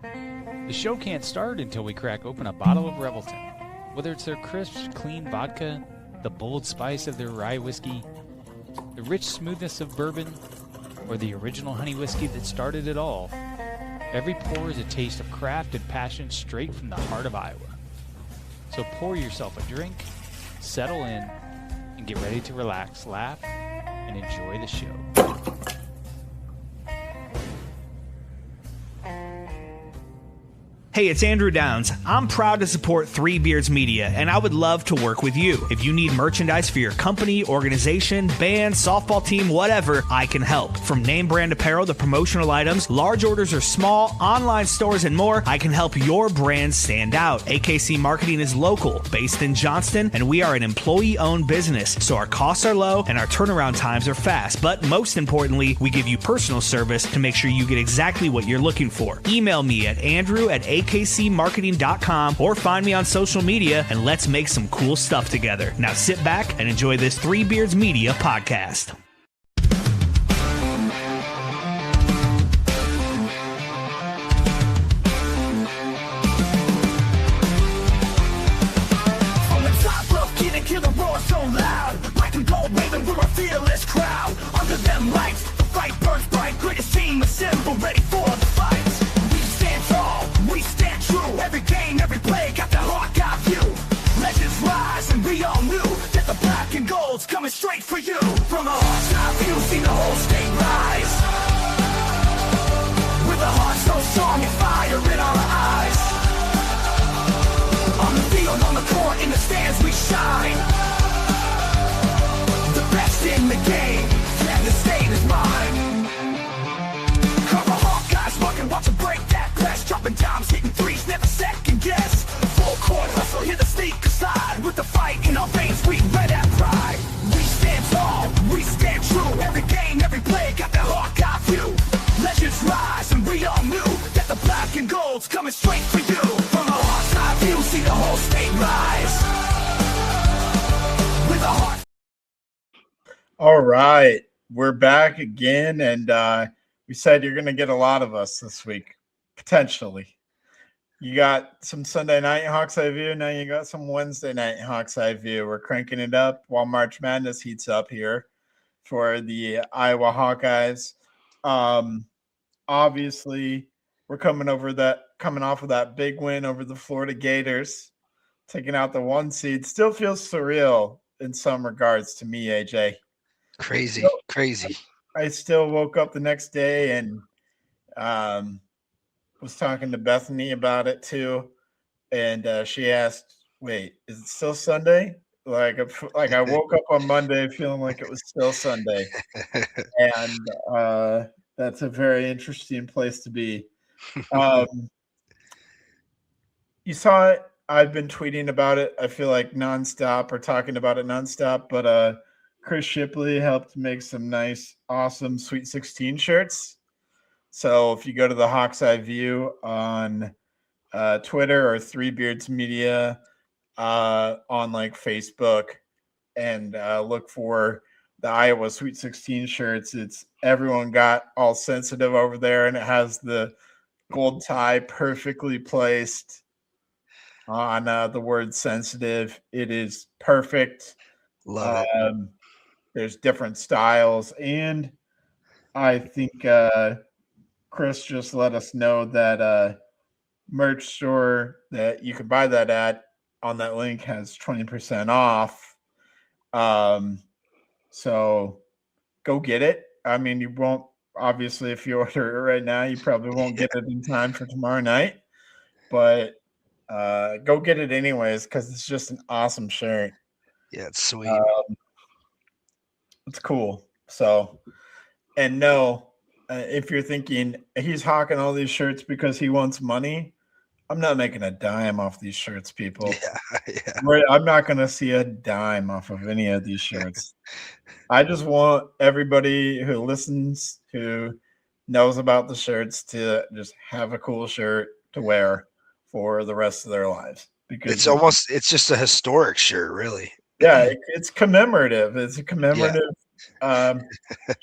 The show can't start until we crack open a bottle of Revelton. Whether it's their crisp, clean vodka, the bold spice of their rye whiskey, the rich smoothness of bourbon, or the original honey whiskey that started it all, every pour is a taste of craft and passion straight from the heart of Iowa. So pour yourself a drink, settle in, and get ready to relax, laugh, and enjoy the show. Hey, it's Andrew Downs. I'm proud to support Three Beards Media, and I would love to work with you. If you need merchandise for your company, organization, band, softball team, whatever, I can help. From name brand apparel to promotional items, large orders or small, online stores, and more, I can help your brand stand out. AKC Marketing is local, based in Johnston, and we are an employee-owned business, so our costs are low and our turnaround times are fast. But most importantly, we give you personal service to make sure you get exactly what you're looking for. Email me at andrew@akcmarketing.com or find me on social media, and let's make some cool stuff together. Now sit back and enjoy this Three Beards Media podcast. On the top rope, kid and killer roar so loud. Black and gold waving, we're a fearless crowd. Under them lights, the fight burns bright. Greatest team assembled, ready for the fight. We stand tall, we stand true. Every game, every play, got the Hawkeye view. Legends rise, and we all knew that the black and gold's coming straight for you. From a Hawkeye view, see the whole state rise. With a heart so strong and fire in our eyes. On the field, on the court, in the stands, we shine. The best in the game, and the state is mine. Cover Hawkeyes, working, watch them break that press. Dropping dimes, hitting threes, never second guess. Full court hustle, hear the sneak aside. With the fight in our veins, we red at pride. We stand tall, we stand true. Every game, every play, got the Hawkeye view. Legends rise, and we all knew that the black and gold's coming straight for you. From a Hawkeye view, see the whole state rise. With a heart. All right, we're back again, and we said you're going to get a lot of us this week, potentially. You got some Sunday night Hawks Eye View, now you got some Wednesday night Hawks Eye View. We're cranking it up while March Madness heats up here for the Iowa Hawkeyes. Obviously, we're coming off of that big win over the Florida Gators, taking out the 1 seed. Still feels surreal in some regards to me, AJ. Crazy. I still woke up the next day and was talking to Bethany about it too, and she asked, "Wait, is it still Sunday?" Like I woke up on Monday feeling like it was still Sunday, and that's a very interesting place to be. You saw it. I've been tweeting about it. I feel like nonstop or talking about it nonstop, but Chris Shipley helped make some nice, awesome Sweet 16 shirts. So if you go to the Hawks Eye View on Twitter or Three Beards Media on like Facebook and look for the Iowa Sweet 16 shirts, it's everyone got all sensitive over there, and it has the gold tie perfectly placed on the word sensitive. It is perfect. Love it. There's different styles, and I think Chris just let us know that merch store that you can buy that at on that link has 20% off. So go get it. I mean, you won't, obviously, if you order it right now, you probably won't get it in time for tomorrow night, but go get it anyways, because it's just an awesome shirt. Yeah, it's sweet. It's cool. So, and no, if you're thinking he's hawking all these shirts because he wants money, I'm not making a dime off these shirts, people. Yeah. I'm not going to see a dime off of any of these shirts. I just want everybody who listens, who knows about the shirts, to just have a cool shirt to wear for the rest of their lives. Because it's just a historic shirt, really. Yeah, it's commemorative. It's a commemorative Sure,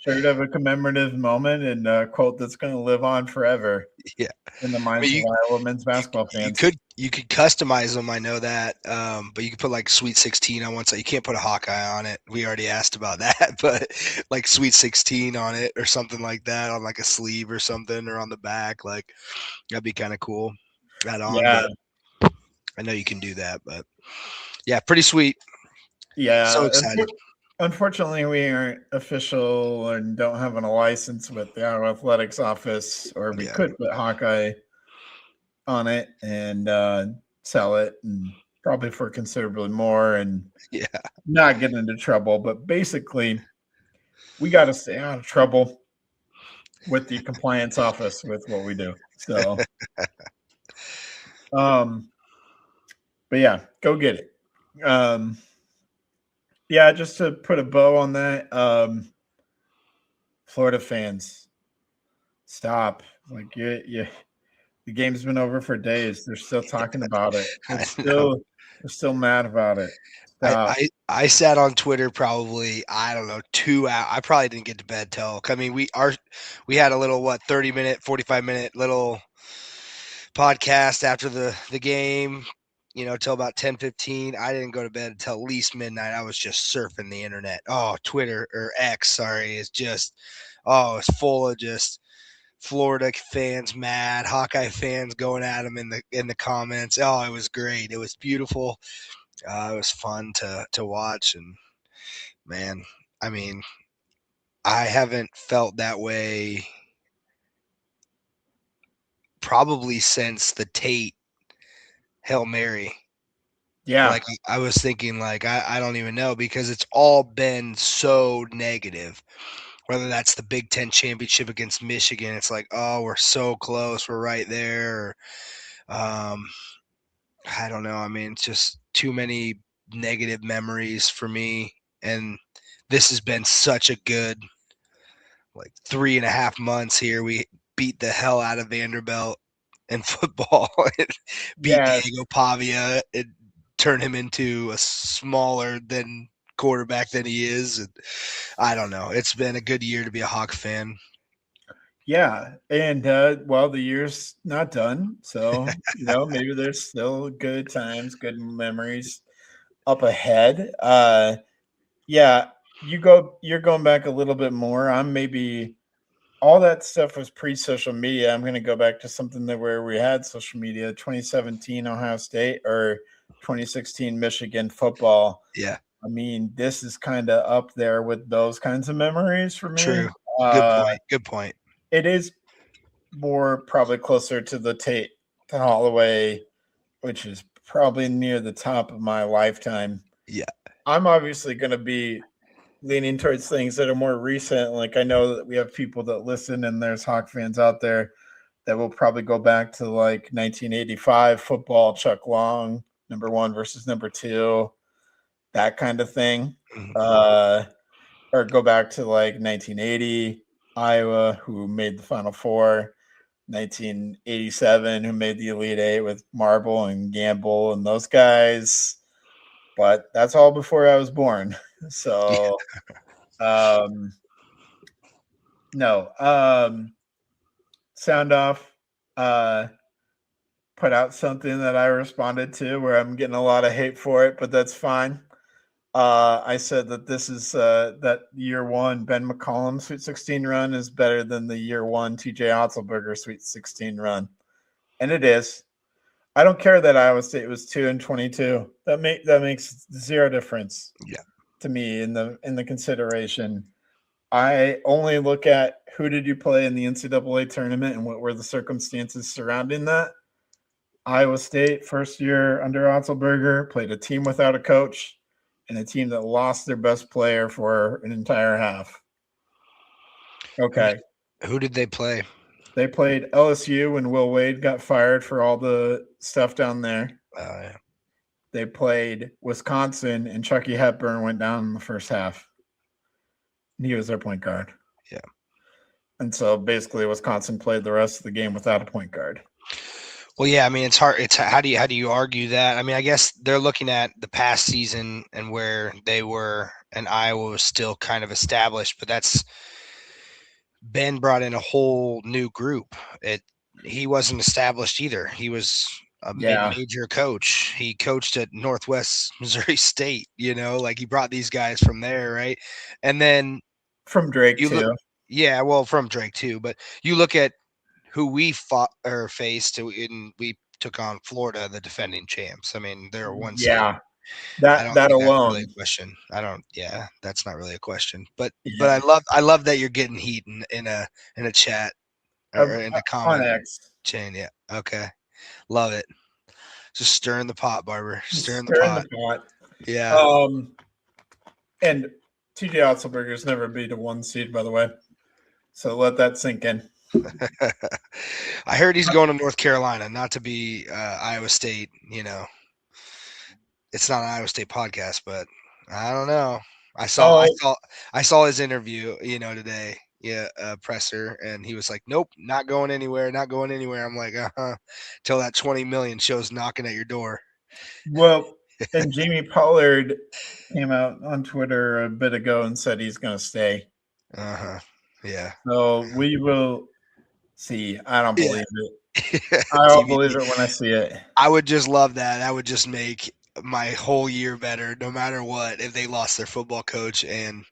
you'd have a commemorative moment and a quote that's going to live on forever. Yeah. In the minds of Iowa men's basketball fans. You could customize them. I know that, but you could put like Sweet 16 on one side. You can't put a Hawkeye on it. We already asked about that, but like Sweet 16 on it or something like that on like a sleeve or something or on the back. Like that'd be kind of cool. That on. Yeah. But I know you can do that, but yeah, pretty sweet. Yeah. So excited. Unfortunately, we aren't official and don't have a license with the Iowa Athletics office, or we could put Hawkeye on it and sell it, and probably for considerably more, and not get into trouble. But basically, we got to stay out of trouble with the compliance office with what we do. So, but yeah, go get it. Yeah, just to put a bow on that, Florida fans, stop. Like, the game's been over for days. They're still talking about it. They're still mad about it. I sat on Twitter probably, I don't know, 2 hours. I probably didn't get to bed till, I mean, we had a little, 30-minute, 45-minute little podcast after the game, till about 10:15. I didn't go to bed until at least midnight. I was just surfing the internet. Oh, Twitter or X, sorry, is just, it's full of just Florida fans mad, Hawkeye fans going at them in the comments. Oh, it was great. It was beautiful. It was fun to watch, and man, I mean, I haven't felt that way probably since the Tate Hail Mary. Yeah. Like I was thinking, like, I don't even know, because it's all been so negative. Whether that's the Big Ten championship against Michigan, it's like, oh, we're so close, we're right there. I don't know. I mean, it's just too many negative memories for me. And this has been such a good, 3.5 months here. We beat the hell out of Vanderbilt in football. Beat Diego Pavia and turn him into a smaller than quarterback than he is. And I don't know. It's been a good year to be a Hawk fan. Yeah. And the year's not done. So, maybe there's still good times, good memories up ahead. Yeah, you're going back a little bit more. I'm maybe all that stuff was pre-social media. I'm going to go back to something where we had social media, 2017 Ohio State or 2016 Michigan football. Yeah. I mean, this is kind of up there with those kinds of memories for me. True. Good point. It is more probably closer to the Tate to Holloway, which is probably near the top of my lifetime. Yeah. I'm obviously going to be leaning towards things that are more recent. Like, I know that we have people that listen, and there's Hawk fans out there that will probably go back to 1985 football, Chuck Long, number 1 versus number 2, that kind of thing. Or go back to 1980 Iowa, who made the Final Four, 1987, who made the Elite Eight with Marble and Gamble and those guys. But that's all before I was born. So, no. Sound Off put out something that I responded to where I'm getting a lot of hate for it, but that's fine. I said that this is that year 1 Ben McCollum Sweet 16 run is better than the year 1 TJ Otzelberger Sweet 16 run. And it is. I don't care that Iowa State was 2-22. That makes zero difference. Yeah. To me in the consideration. I only look at who did you play in the NCAA tournament and what were the circumstances surrounding that. Iowa State, first year under Otzelberger, played a team without a coach and a team that lost their best player for an entire half. Okay. Who did they play? They played LSU when Will Wade got fired for all the stuff down there. Yeah. They played Wisconsin, and Chucky Hepburn went down in the first half. He was their point guard. Yeah. And so basically Wisconsin played the rest of the game without a point guard. Well, yeah, I mean, it's hard. It's how do you argue that? I mean, I guess they're looking at the past season and where they were, and Iowa was still kind of established, but that's Ben brought in a whole new group. He wasn't established either. He was a Yeah. mid-major coach. He coached at Northwest Missouri State. Like he brought these guys from there, right? And then From Drake you too. look, yeah, well, from Drake too. But you look at who we fought or faced, and we took on Florida, the defending champs. I mean, they're one seed. Yeah. I That don't that think that's alone. really a question. Yeah, that's not really a question. But Yeah. I love that you're getting heat in a chat or in the On comment X. chain. Yeah. Okay. Love it. Just stirring the pot, Barber. Stirring the Stirring pot. the pot. Yeah. And TJ Otzelberger's never beat a 1 seed, by the way. So let that sink in. I heard he's going to North Carolina, not to be Iowa State. It's not an Iowa State podcast, but I don't know. I saw his interview, today. Yeah, presser, and he was like, "Nope, not going anywhere, not going anywhere." I'm like, till that 20 million shows knocking at your door. Well, and Jamie Pollard came out on Twitter a bit ago and said he's going to stay. Yeah. So we will see. I don't believe it. I don't believe it when I see it. I would just love that. That would just make my whole year better, no matter what. If they lost their football coach and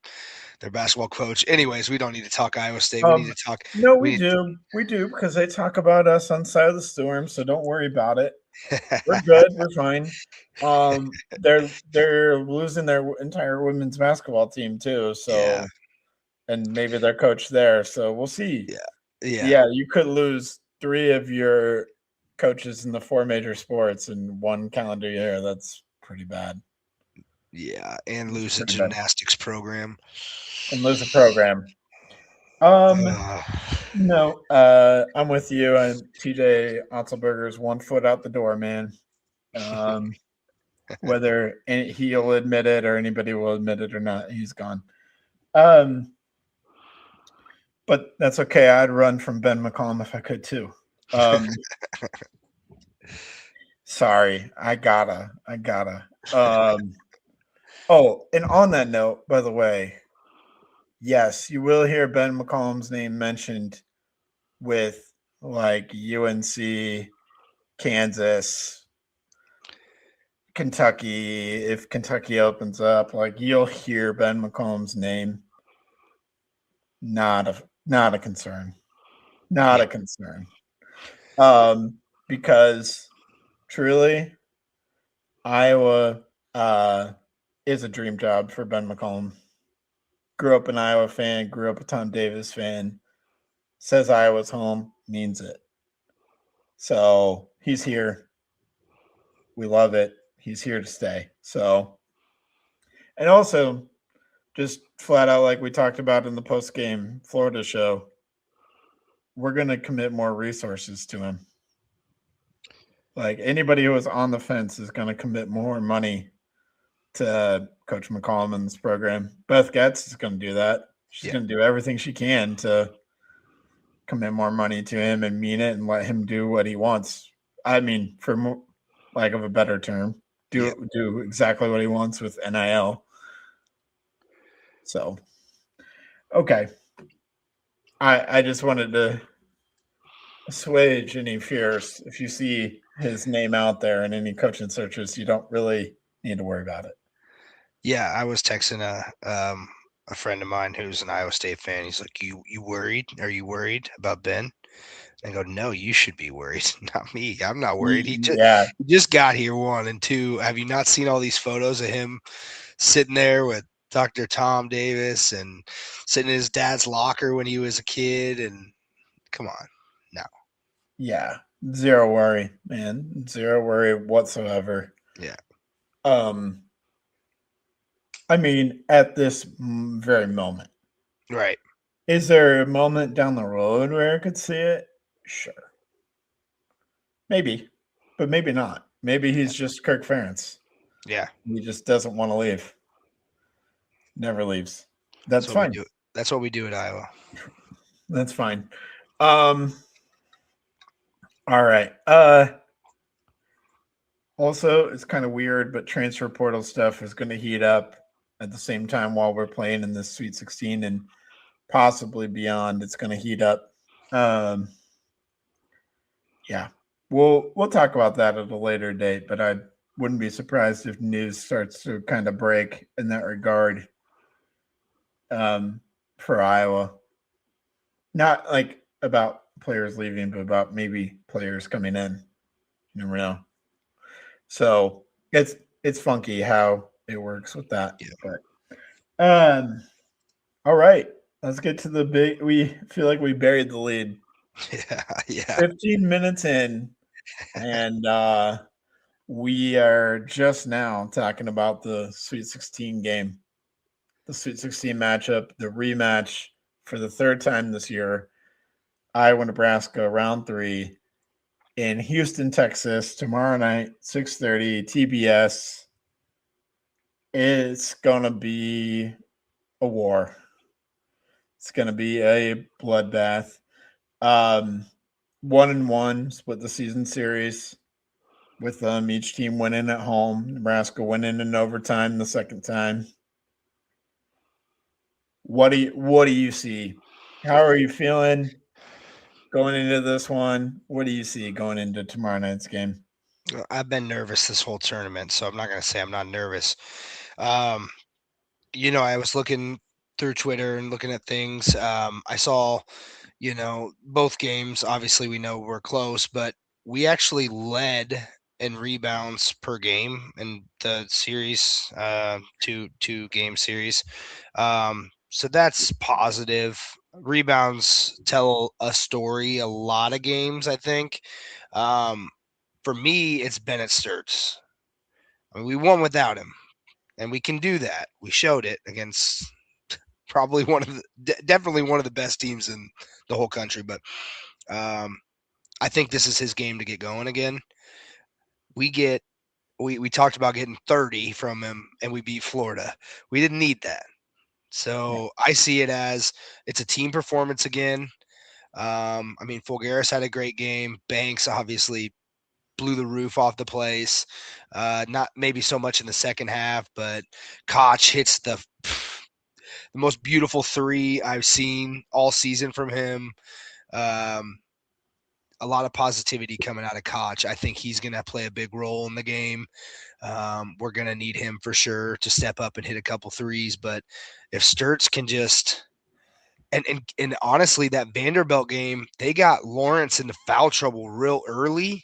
their basketball coach. Anyways, we don't need to talk Iowa State. We need to talk. No, we do. We do because they talk about us on Side of the Storm. So don't worry about it. We're good. We're fine. They're losing their entire women's basketball team too. So, Yeah. And maybe their coach there. So we'll see. Yeah. You could lose 3 of your coaches in the 4 major sports in 1 calendar year. That's pretty bad. Yeah, and lose a gymnastics program. And lose a program. No, I'm with you. And TJ Otzelberger's 1 foot out the door, man. Whether he'll admit it or anybody will admit it or not, he's gone. But that's okay. I'd run from Ben McCollum if I could too. Sorry, I gotta. Oh, and on that note, by the way, yes, you will hear Ben McCollum's name mentioned with like UNC, Kansas, Kentucky. If Kentucky opens up, like you'll hear Ben McCollum's name. Not a concern. Not a concern. Because truly, Iowa is a dream job for Ben McCollum. Grew up an Iowa fan, grew up a Tom Davis fan, says Iowa's home, means it. So he's here. We love it. He's here to stay. So, and also just flat out, like we talked about in the post-game Florida show, we're going to commit more resources to him. Like anybody who was on the fence is going to commit more money to Coach McCollum in this program. Beth Getz is going to do that. She's going to do everything she can to commit more money to him and mean it and let him do what he wants. I mean, for lack of a better term, do exactly what he wants with NIL. So, okay. I just wanted to assuage any fears. If you see his name out there in any coaching searches, you don't really need to worry about it. Yeah, I was texting a friend of mine who's an Iowa State fan. He's like, "You worried? Are you worried about Ben?" I go, "No, you should be worried, not me. I'm not worried. He just got here, 1, and 2. Have you not seen all these photos of him sitting there with Dr. Tom Davis and sitting in his dad's locker when he was a kid? And come on, no. Yeah, zero worry, man. Zero worry whatsoever. Yeah. I mean, at this very moment. Right. Is there a moment down the road where I could see it? Sure. Maybe, but maybe not. Maybe he's just Kirk Ferentz. Yeah. He just doesn't want to leave. Never leaves. That's fine. That's what we do at Iowa. That's fine. All right. Also, it's kind of weird, but transfer portal stuff is going to heat up at the same time while we're playing in this Sweet 16 and possibly beyond. It's going to heat up. Um, yeah, we'll talk about that at a later date, but I wouldn't be surprised if news starts to kind of break in that regard for Iowa. Not like about players leaving, but about maybe players coming in. You never know. So it's funky how it works with that. Yeah. But all right. Let's get to the big we feel like we buried the lead. Yeah. 15 minutes in, and we are just now talking about the Sweet 16 game, the Sweet 16 matchup, the rematch for the third time this year. Iowa, Nebraska, round 3 in Houston, Texas, tomorrow night, 6:30, TBS. It's gonna be a war. It's gonna be a bloodbath. 1-1 split the season series with each team winning at home. Nebraska winning in overtime the second time. What do you see? How are you feeling going into this one? What do you see going into tomorrow night's game? I've been nervous this whole tournament, so I'm not going to say I'm not nervous. I was looking through Twitter and looking at things. I saw, both games. Obviously, we know we're close, but we actually led in rebounds per game in the series, two game series. So that's positive. Rebounds tell a story a lot of games, I think. For me, it's Bennett Sturts. I mean, we won without him, and we can do that. We showed it against probably definitely one of the best teams in the whole country. But I think this is his game to get going again. We talked about getting 30 from him, and we beat Florida. We didn't need that. So I see it as it's a team performance again. Fulgaris had a great game. Banks obviously blew the roof off the place. Not maybe so much in the second half, but Koch hits the most beautiful 3 I've seen all season from him. A lot of positivity coming out of Koch. I think he's going to play a big role in the game. We're going to need him for sure to step up and hit a couple threes. But if Sturts can just and honestly, that Vanderbilt game, they got Lawrence into foul trouble real early.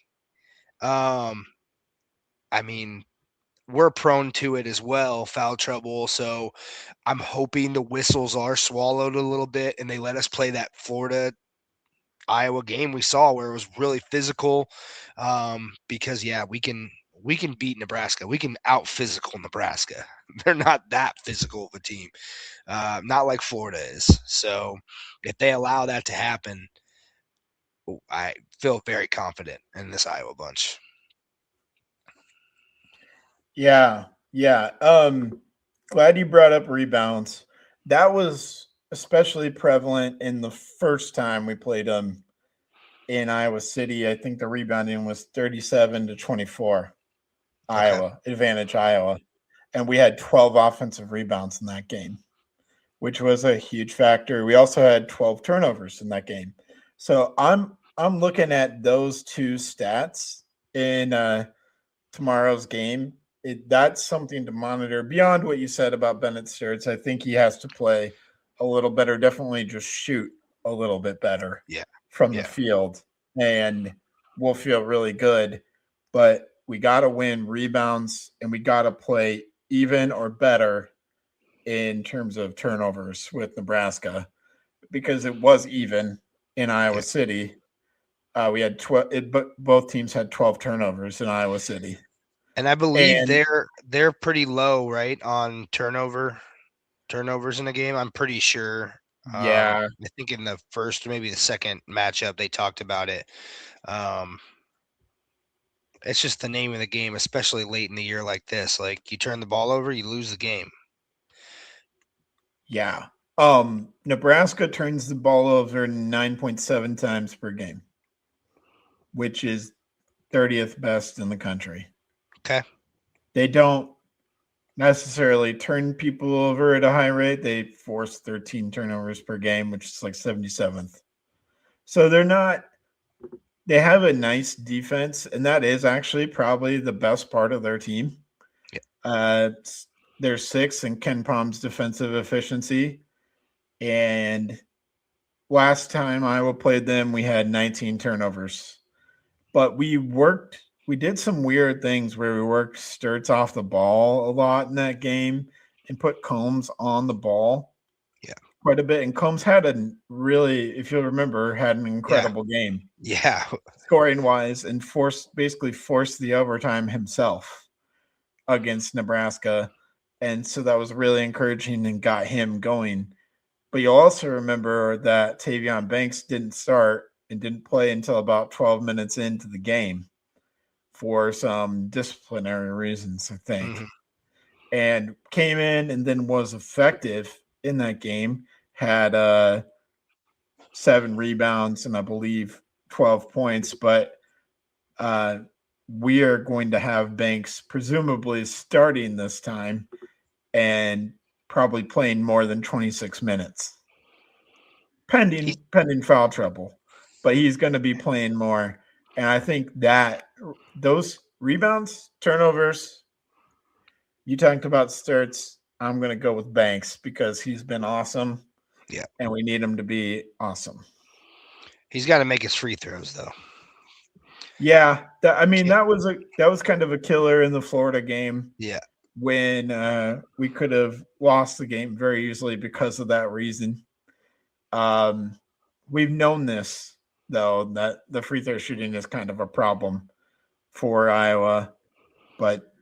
We're prone to it as well, foul trouble. So I'm hoping the whistles are swallowed a little bit and they let us play that Florida Iowa game we saw where it was really physical. Because we can beat Nebraska. We can out physical Nebraska. They're not that physical of a team. Not like Florida is. So if they allow that to happen, I feel very confident in this Iowa bunch. Yeah. Glad you brought up rebounds. That was especially prevalent in the first time we played them in Iowa City. I think the rebounding was 37-24. Iowa, advantage Iowa. And we had 12 offensive rebounds in that game, which was a huge factor. We also had 12 turnovers in that game. So I'm looking at those two stats in tomorrow's game. That's something to monitor beyond what you said about Bennett Sturts. I think he has to play a little better, definitely just shoot a little bit better from the field, and we'll feel really good. But we got to win rebounds, and we got to play even or better in terms of turnovers with Nebraska, because it was even in Iowa City. We had 12. Both teams had 12 turnovers in Iowa City. And I believe they're pretty low, right, on turnovers in a game. I'm pretty sure. Yeah. I think in the first, maybe the second matchup, they talked about it. It's just the name of the game, especially late in the year like this. Like, you turn the ball over, you lose the game. Yeah. Nebraska turns the ball over 9.7 times per game. which is 30th best in the country. Okay. They don't necessarily turn people over at a high rate. They force 13 turnovers per game, which is like 77th. So they have a nice defense, and that is actually probably the best part of their team. They're 6th in Ken Palm's defensive efficiency. And last time Iowa played them, we had 19 turnovers. But we did some weird things where we worked Sturts off the ball a lot in that game and put Combs on the ball quite a bit. And Combs had if you'll remember, had an incredible game. Yeah. Scoring wise, and basically forced the overtime himself against Nebraska. And so that was really encouraging and got him going. But you'll also remember that Tavion Banks didn't start and didn't play until about 12 minutes into the game for some disciplinary reasons, I think. Mm-hmm. And came in and then was effective in that game, had 7 rebounds and I believe 12 points. But we are going to have Banks presumably starting this time and probably playing more than 26 minutes, pending foul trouble. But he's going to be playing more. And I think that those rebounds, turnovers, you talked about Sturts. I'm going to go with Banks because he's been awesome. Yeah. And we need him to be awesome. He's got to make his free throws, though. Yeah. That was kind of a killer in the Florida game. Yeah. When we could have lost the game very easily because of that reason. We've known this, though, that the free throw shooting is kind of a problem for Iowa. But,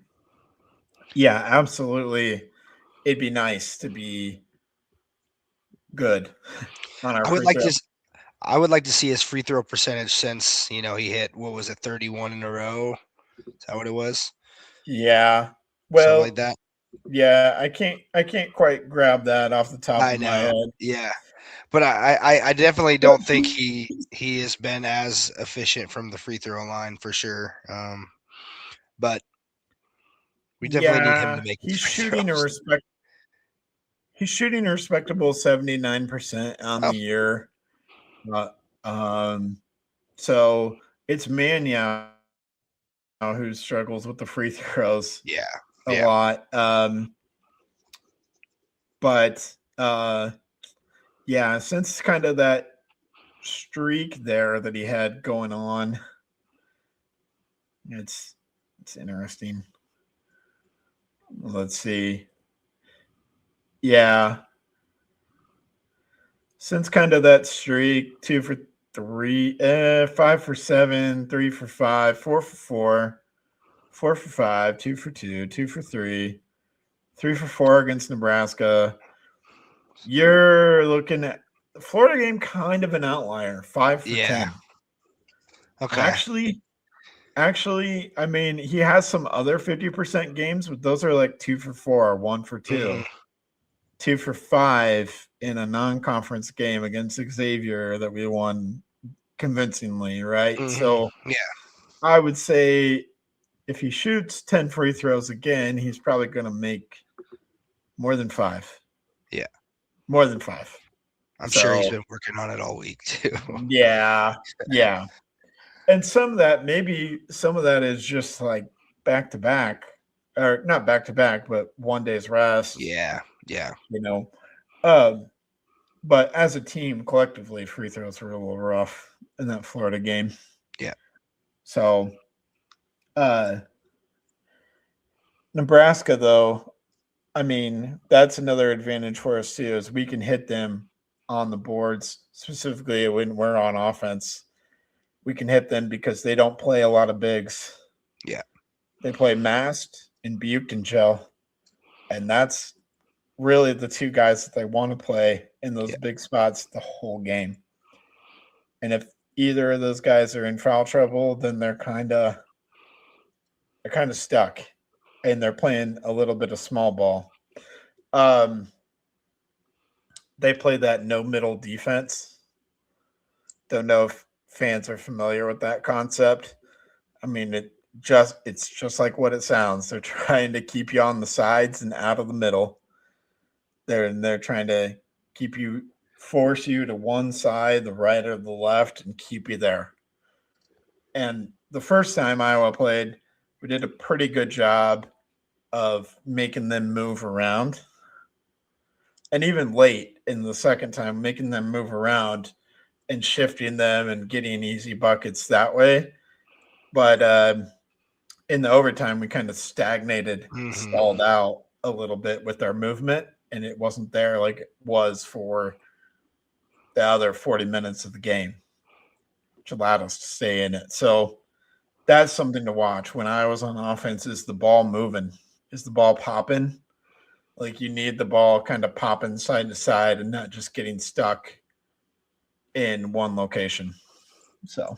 yeah, absolutely, it'd be nice to be good on our free throw. I would like to see his free throw percentage since, he hit, 31 in a row? Is that what it was? Yeah. Well, something like that. Yeah, I can't quite grab that off the top of my head. Yeah. But I definitely don't think he has been as efficient from the free throw line for sure. But we definitely need him to make his free throws. He's shooting a respectable 79% on the year. So it's Manya who struggles with the free throws. Yeah. A lot. But since kind of that streak there that he had going on, it's interesting. Let's see. Yeah. Since kind of that streak, 2 for 3, 5 for 7, 3 for 5, 4 for 4, 4 for 5, 2 for 2, 2 for 3, 3 for 4 against Nebraska. You're looking at the Florida game, kind of an outlier, 5 for 10. Okay. Actually, he has some other 50% games, but those are like 2 for 4, 1 for 2, Mm-hmm. 2 for 5 in a non-conference game against Xavier that we won convincingly, right? Mm-hmm. So I would say if he shoots 10 free throws again, he's probably going to make more than 5. Yeah. More than 5. I'm sure he's been working on it all week too. Yeah. And some of that is just like back to back, or not back to back, but one day's rest. Yeah. But as a team, collectively, free throws were a little rough in that Florida game. Yeah. So, Nebraska, though, that's another advantage for us too, is we can hit them on the boards, specifically when we're on offense. We can hit them because they don't play a lot of bigs. Yeah. They play Mast and Buchtenschel, and that's really the two guys that they want to play in those big spots the whole game. And if either of those guys are in foul trouble, then they're kind of stuck, and they're playing a little bit of small ball. They play that no middle defense. Don't know if fans are familiar with that concept. I mean, it's just like what it sounds. They're trying to keep you on the sides and out of the middle. They're trying to force you to one side, the right or the left, and keep you there. And the first time Iowa played, we did a pretty good job of making them move around. And even late in the second time, making them move around and shifting them and getting easy buckets that way. But in the overtime, we kind of stagnated, stalled out a little bit with our movement, and it wasn't there like it was for the other 40 minutes of the game, which allowed us to stay in it. So that's something to watch. When I was on offense, is the ball moving? Is the ball popping? Like, you need the ball kind of popping side to side and not just getting stuck in one location. So,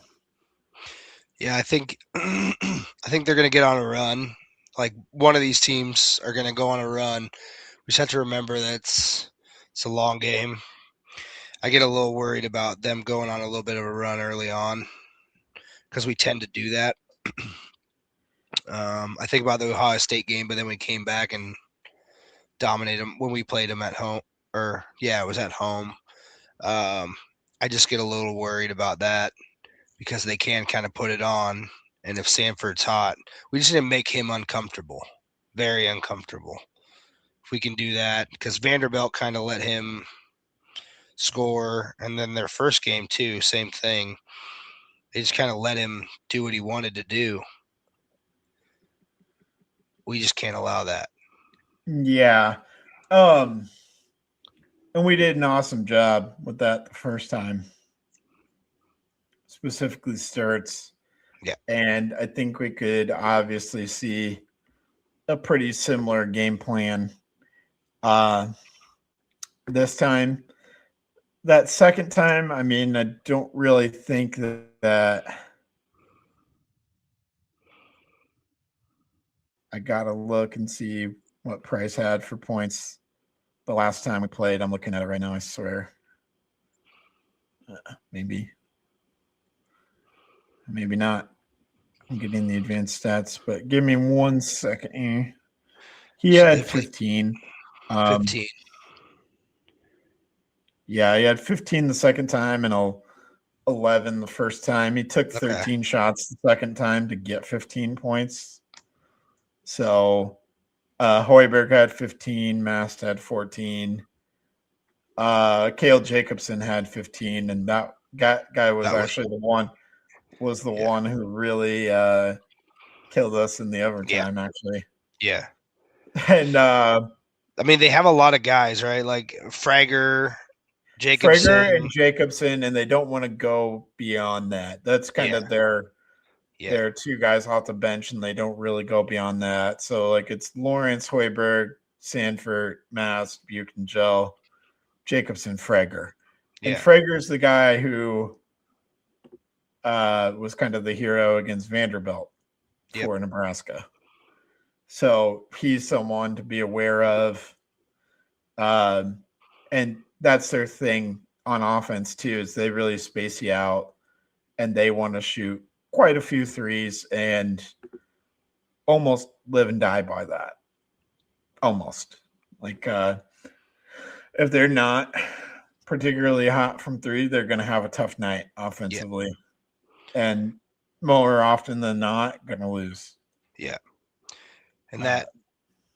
yeah, I think they're going to get on a run. Like, one of these teams are going to go on a run. We just have to remember that it's a long game. I get a little worried about them going on a little bit of a run early on because we tend to do that. I think about the Ohio State game, but then we came back and dominated them when we played them at home. It was at home. I just get a little worried about that because they can kind of put it on. And if Sanford's hot, we just need to make him uncomfortable, very uncomfortable. If we can do that, because Vanderbilt kind of let him score. And then their first game too, same thing. They just kind of let him do what he wanted to do. We just can't allow that. Yeah. And we did an awesome job with that the first time. Specifically Sturts. Yeah. And I think we could obviously see a pretty similar game plan this time. That second time, I mean, I don't really think that I got to look and see what Price had for points the last time we played. I'm looking at it right now, I swear. Maybe not. I'm getting the advanced stats, but give me 1 second. He had 15. 15. Yeah, he had 15 the second time and 11 the first time. He took 13 shots the second time to get 15 points. So Hoiberg had 15, Mast had 14. Cale Jacobson had 15, and that guy was actually the one who really killed us in the overtime, actually. Yeah. And I mean, they have a lot of guys, right? Like Frager, Jacobson, and they don't want to go beyond that. That's kind of their two guys off the bench, and they don't really go beyond that. So, like, it's Lawrence, Hoiberg, Sanford, Mast, Buchanan, Gel, Jacobson, Frager. And Frager's the guy who was kind of the hero against Vanderbilt for Nebraska. So he's someone to be aware of. And that's their thing on offense too, is they really space you out and they want to shoot quite a few threes and almost live and die by that. Almost. Like if they're not particularly hot from three, they're going to have a tough night offensively. And more often than not, going to lose. Yeah. And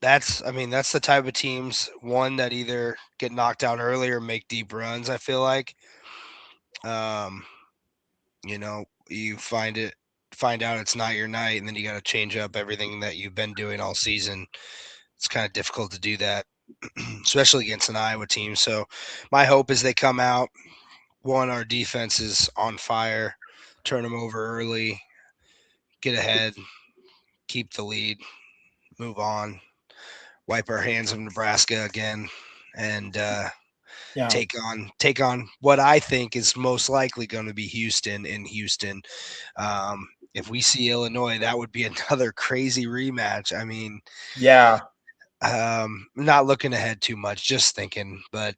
that's the type of teams, one, that either get knocked out early or make deep runs, I feel like. You find out it's not your night, and then you got to change up everything that you've been doing all season. It's kind of difficult to do that, especially against an Iowa team. So my hope is they come out, one, our defense is on fire, turn them over early, get ahead, keep the lead, move on, wipe our hands of Nebraska again, and take on what I think is most likely going to be Houston in Houston. If we see Illinois, that would be another crazy rematch. I mean, not looking ahead too much, just thinking. But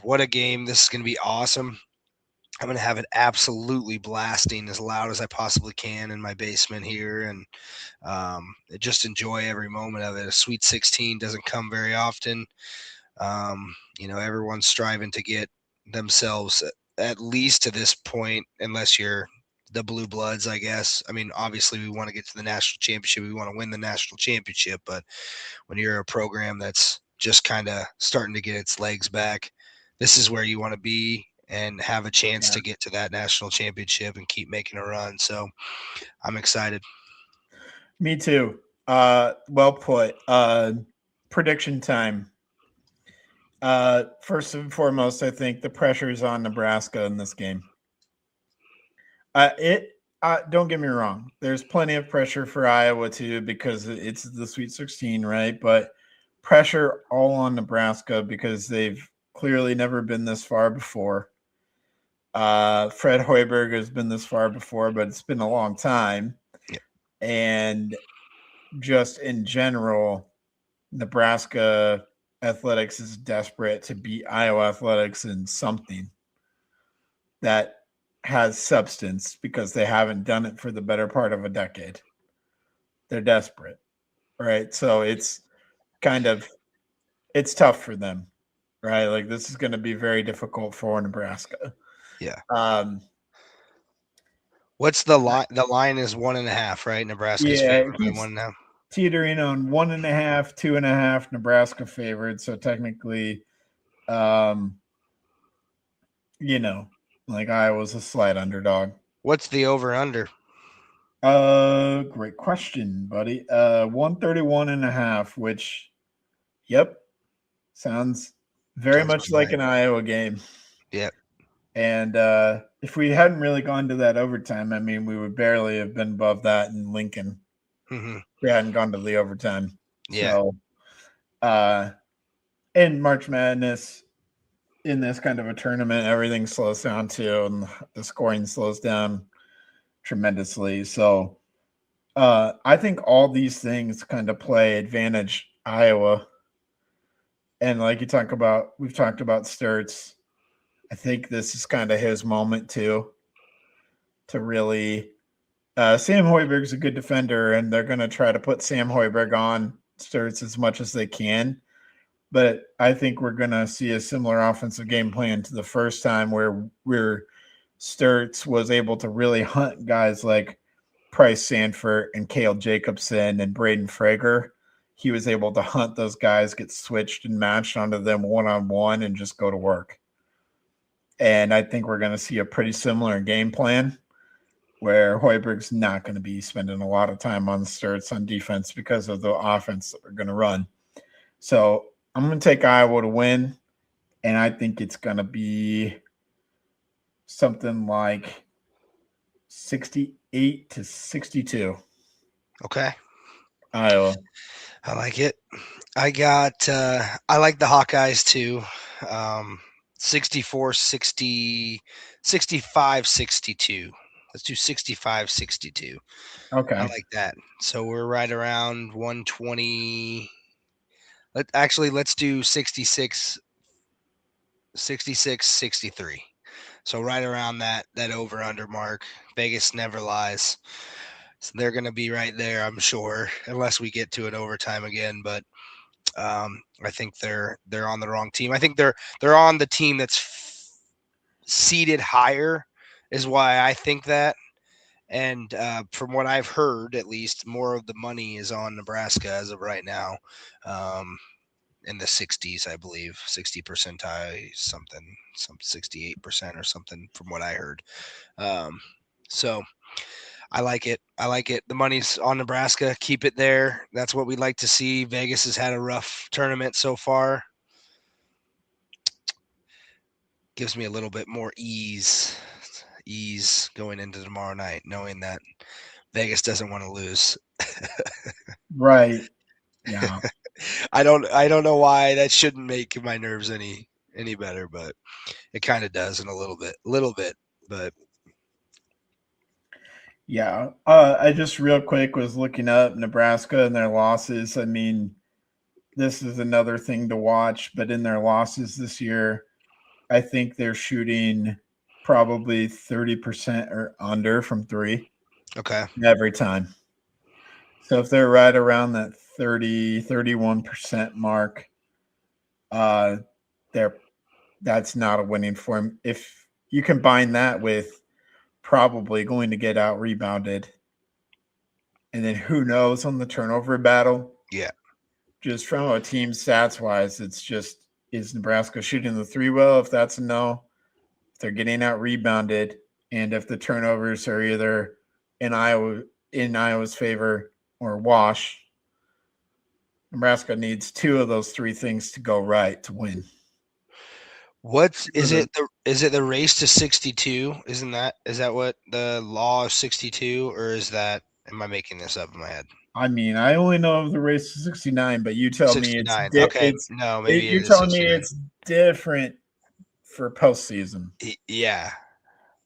what a game! This is going to be awesome. I'm going to have it absolutely blasting as loud as I possibly can in my basement here, and just enjoy every moment of it. A Sweet 16 doesn't come very often. Everyone's striving to get themselves at least to this point, unless you're the Blue Bloods, I guess. I mean, obviously we want to get to the national championship. We want to win the national championship, but when you're a program that's just kind of starting to get its legs back, this is where you want to be and have a chance to get to that national championship and keep making a run. So I'm excited. Me too. Well put. Prediction time. First and foremost, I think the pressure is on Nebraska in this game. Don't get me wrong. There's plenty of pressure for Iowa too, because it's the Sweet 16, right? But pressure all on Nebraska because they've clearly never been this far before. Fred Hoiberg has been this far before, but it's been a long time. Yep. And just in general, Nebraska athletics is desperate to beat Iowa athletics in something that has substance because they haven't done it for the better part of a decade. They're desperate, right? So it's tough for them, right? Like this is going to be very difficult for Nebraska. Yeah. What's the line? The line is 1.5, right? Nebraska's favored by 1.5. Teetering on 1.5, 2.5. Nebraska favored. So technically, like Iowa's a slight underdog. What's the over under? Great question, buddy. 131.5, which, sounds very much like an Iowa game. Yep. And if we hadn't really gone to that overtime, I mean, we would barely have been above that in Lincoln. Mm-hmm. We hadn't gone to the overtime. Yeah. So, in March Madness, in this kind of a tournament, everything slows down too, and the scoring slows down tremendously. So, I think all these things kind of play advantage Iowa. And like we've talked about Sturtz. I think this is kind of his moment too, to really. Sam Hoiberg's a good defender, and they're going to try to put Sam Hoiberg on Sturtz as much as they can. But I think we're going to see a similar offensive game plan to the first time where Sturtz was able to really hunt guys like Price Sanford and Cale Jacobson and Braden Frager. He was able to hunt those guys, get switched and matched onto them one-on-one, and just go to work. And I think we're going to see a pretty similar game plan where Hoiberg's not going to be spending a lot of time on Sturtz on defense because of the offense that we're going to run. So I'm going to take Iowa to win, and I think it's going to be something like 68-62. Okay. Iowa. I like it. I like the Hawkeyes too. 64-60, 65-62. Let's do 65-62. Okay. I like that. So we're right around 120. Let's do 66-63. So right around that over under mark. Vegas never lies. So they're going to be right there, I'm sure, unless we get to an overtime again. But I think they're on the wrong team. I think they're on the team that's seated higher, is why I think that. And from what I've heard, at least, more of the money is on Nebraska as of right now, in the 60s, I believe, 60 percentile, some 68% or something, from what I heard. So I like it. The money's on Nebraska. Keep it there. That's what we'd like to see. Vegas has had a rough tournament so far. Gives me a little bit more ease going into tomorrow night, knowing that Vegas doesn't want to lose. Right. Yeah. I don't know why that shouldn't make my nerves any better, but it kind of does in a little bit, but. Yeah. I just real quick was looking up Nebraska and their losses. I mean, this is another thing to watch, but in their losses this year, I think they're shooting probably 30% or under from 3 Okay. every time. So if they're right around that 31% mark, that's not a winning form. If you combine that with probably going to get out rebounded, and then who knows on the turnover battle. Yeah. Just from a team stats wise, it's just, is Nebraska shooting the 3 well? If that's a no, if they're getting out rebounded, and if the turnovers are either in Iowa's favor or wash, Nebraska needs 2 of those 3 things to go right to win. Is it the race to 62? Is that what the law of 62, or is that, am I making this up in my head? I mean, I only know of the race to 69, but you tell 69. me Okay. No, maybe you're telling me it's different for postseason. Yeah.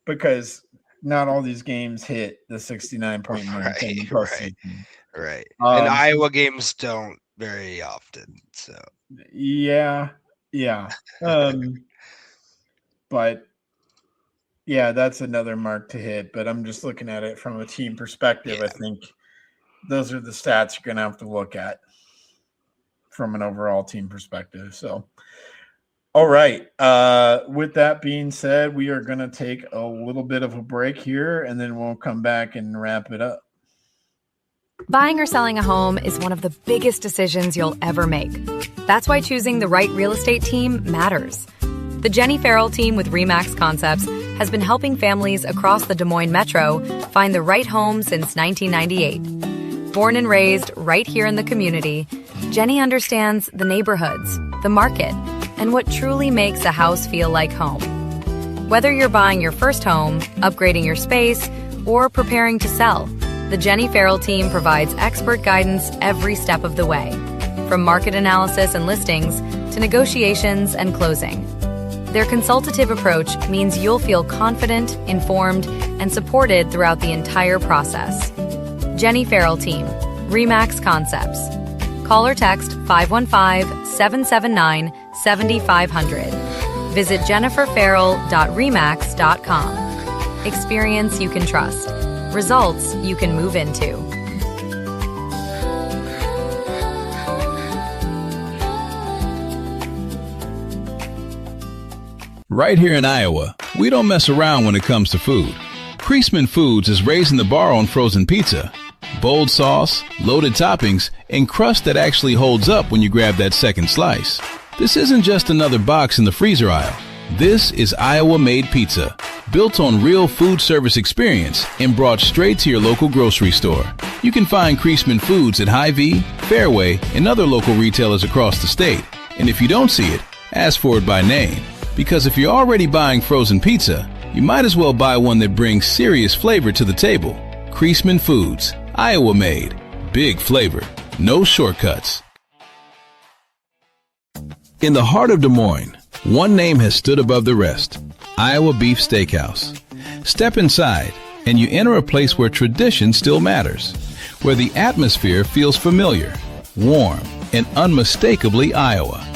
Because not all these games hit the 69-point mark in the postseason. Right. And Iowa games don't very often. So yeah. But yeah, that's another mark to hit. But I'm just looking at it from a team perspective. Yeah. I think those are the stats you're gonna have to look at from an overall team perspective. So all right. With that being said, we are gonna take a little bit of a break here, and then we'll come back and wrap it up. Buying or selling a home is one of the biggest decisions you'll ever make. That's why choosing the right real estate team matters. The Jenny Farrell team with RE/MAX Concepts has been helping families across the Des Moines metro find the right home since 1998. Born and raised right here in the community, Jenny understands the neighborhoods, the market, and what truly makes a house feel like home. Whether you're buying your first home, upgrading your space, or preparing to sell, the Jenny Farrell team provides expert guidance every step of the way, from market analysis and listings to negotiations and closing. Their consultative approach means you'll feel confident, informed, and supported throughout the entire process. Jenny Farrell Team, RE/MAX Concepts. Call or text 515-779-7500. Visit jenniferfarrell.remax.com. Experience you can trust. Results you can move into. Right here in Iowa, we don't mess around when it comes to food. Creasman Foods is raising the bar on frozen pizza. Bold sauce, loaded toppings, and crust that actually holds up when you grab that second slice. This isn't just another box in the freezer aisle. This is Iowa-made pizza, built on real food service experience and brought straight to your local grocery store. You can find Creasman Foods at Hy-Vee, Fairway, and other local retailers across the state. And if you don't see it, ask for it by name. Because if you're already buying frozen pizza, you might as well buy one that brings serious flavor to the table. Creasman Foods, Iowa-made. Big flavor, no shortcuts. In the heart of Des Moines, one name has stood above the rest: Iowa Beef Steakhouse. Step inside, and you enter a place where tradition still matters, where the atmosphere feels familiar, warm, and unmistakably Iowa.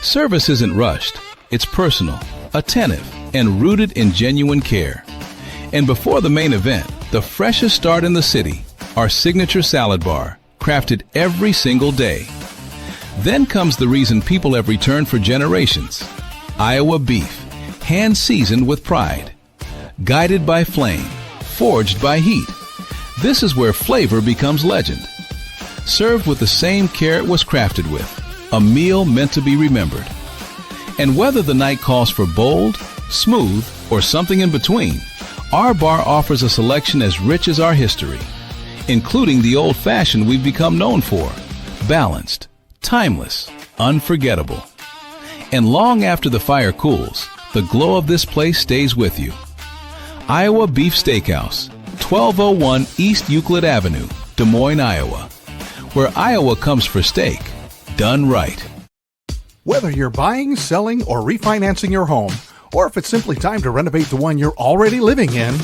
Service isn't rushed. It's personal, attentive, and rooted in genuine care. And before the main event, the freshest start in the city, our signature salad bar, crafted every single day. Then comes the reason people have returned for generations: Iowa beef, hand-seasoned with pride. Guided by flame, forged by heat. This is where flavor becomes legend. Served with the same care it was crafted with, a meal meant to be remembered. And whether the night calls for bold, smooth, or something in between, our bar offers a selection as rich as our history, including the old-fashioned we've become known for: balanced, timeless, unforgettable. And long after the fire cools, the glow of this place stays with you. Iowa Beef Steakhouse, 1201 East Euclid Avenue, Des Moines, Iowa, where Iowa comes for steak, done right. Whether you're buying, selling, or refinancing your home, or if it's simply time to renovate the one you're already living in,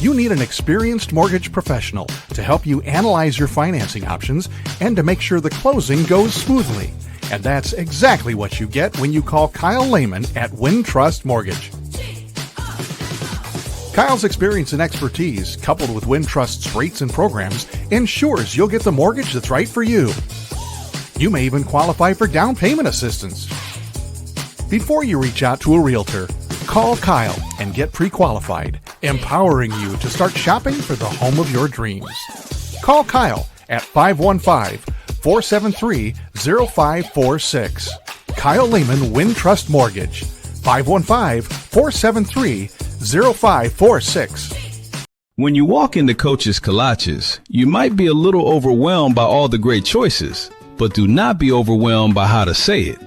you need an experienced mortgage professional to help you analyze your financing options and to make sure the closing goes smoothly. And that's exactly what you get when you call Kyle Lehman at Wintrust Mortgage. Kyle's experience and expertise, coupled with Wintrust's rates and programs, ensures you'll get the mortgage that's right for you. You may even qualify for down payment assistance. Before you reach out to a realtor, call Kyle and get pre-qualified, empowering you to start shopping for the home of your dreams. Call Kyle at 515-473-0546. Kyle Lehman Wintrust Mortgage, 515-473-0546. When you walk into Coach's Kolaches, you might be a little overwhelmed by all the great choices, but do not be overwhelmed by how to say it.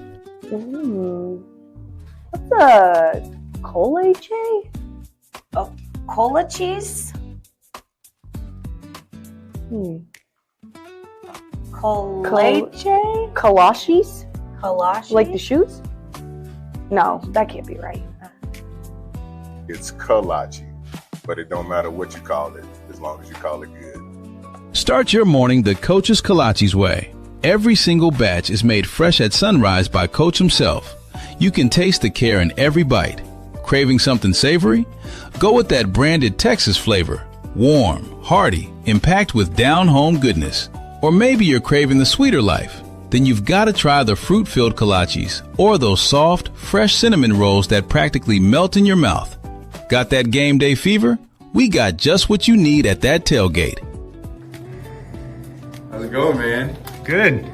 What's a colache? Oh, cola cheese? Colache? Kolaches? Kolache? Like the shoes? No, that can't be right. It's kolache, but it don't matter what you call it, as long as you call it good. Start your morning the Coach's Kolaches way. Every single batch is made fresh at sunrise by Coach himself. You can taste the care in every bite. Craving something savory? Go with that branded Texas flavor. Warm, hearty, and packed with down-home goodness. Or maybe you're craving the sweeter life. Then you've got to try the fruit-filled kolaches or those soft, fresh cinnamon rolls that practically melt in your mouth. Got that game day fever? We got just what you need at that tailgate. How's it going, man? Good.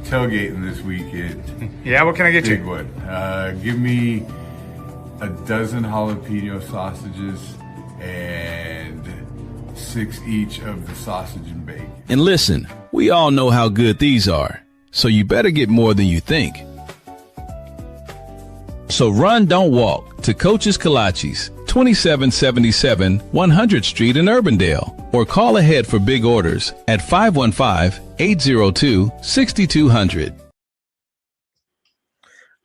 Tailgating this weekend. Yeah, what can I get Big you? one. Give me a dozen jalapeno sausages and 6 each of the sausage and bacon. And listen, we all know how good these are, so you better get more than you think. So run, don't walk to Coach's Kolaches, 2777 100th Street in Urbandale, or call ahead for big orders at 515-802-6200.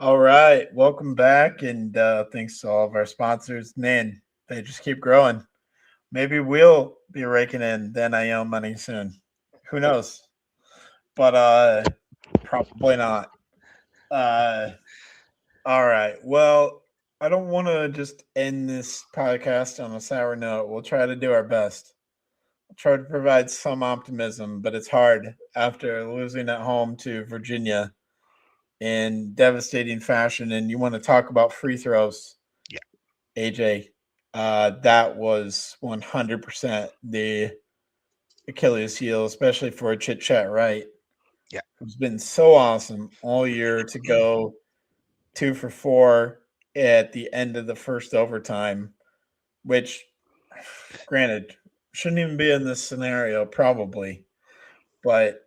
All right, welcome back, and thanks to all of our sponsors. Man, they just keep growing. Maybe we'll be raking in the NIL money soon. Who knows? But probably not. All right. Well, I don't want to just end this podcast on a sour note. We'll try to do our best. We'll try to provide some optimism, but it's hard after losing at home to Virginia in devastating fashion. And you want to talk about free throws. Yeah. AJ, that was 100% the Achilles heel, especially for a Chit Chat Right. Yeah. It's been so awesome all year to go 2 for 4 at the end of the first overtime, which, granted, shouldn't even be in this scenario, probably. But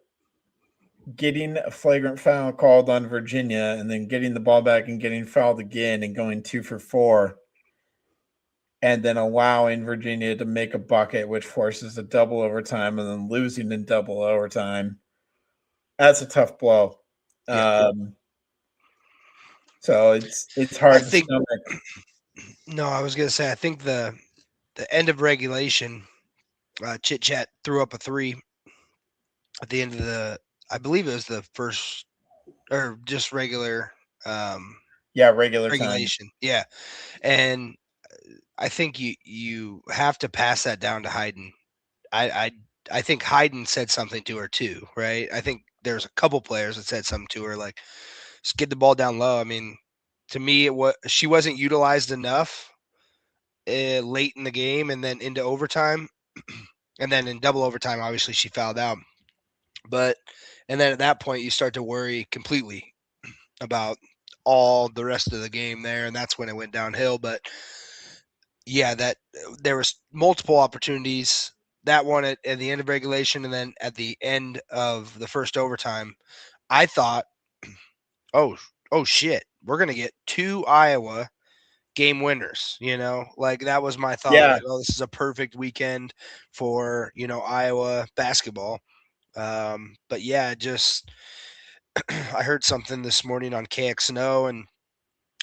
getting a flagrant foul called on Virginia and then getting the ball back and getting fouled again and going 2 for 4 and then allowing Virginia to make a bucket, which forces a double overtime and then losing in double overtime. That's a tough blow. Yeah. So it's hard to stomach. No, I was going to say, I think the end of regulation, Chit Chat threw up a 3 at the end of I believe it was the first, or just regular. Regular regulation. time. Yeah. And I think you have to pass that down to Hayden. I think Hayden said something to her too, right? I think there's a couple players that said something to her, like, just get the ball down low. I mean, to me, she wasn't utilized enough late in the game and then into overtime. And then in double overtime, obviously she fouled out. And then at that point, you start to worry completely about all the rest of the game there. And that's when it went downhill. But yeah, that there was multiple opportunities. That one at the end of regulation and then at the end of the first overtime, I thought, oh shit, we're going to get 2 Iowa game winners, like that was my thought. Yeah. Like, oh, this is a perfect weekend for, Iowa basketball. But yeah, just I heard something this morning on KXNO and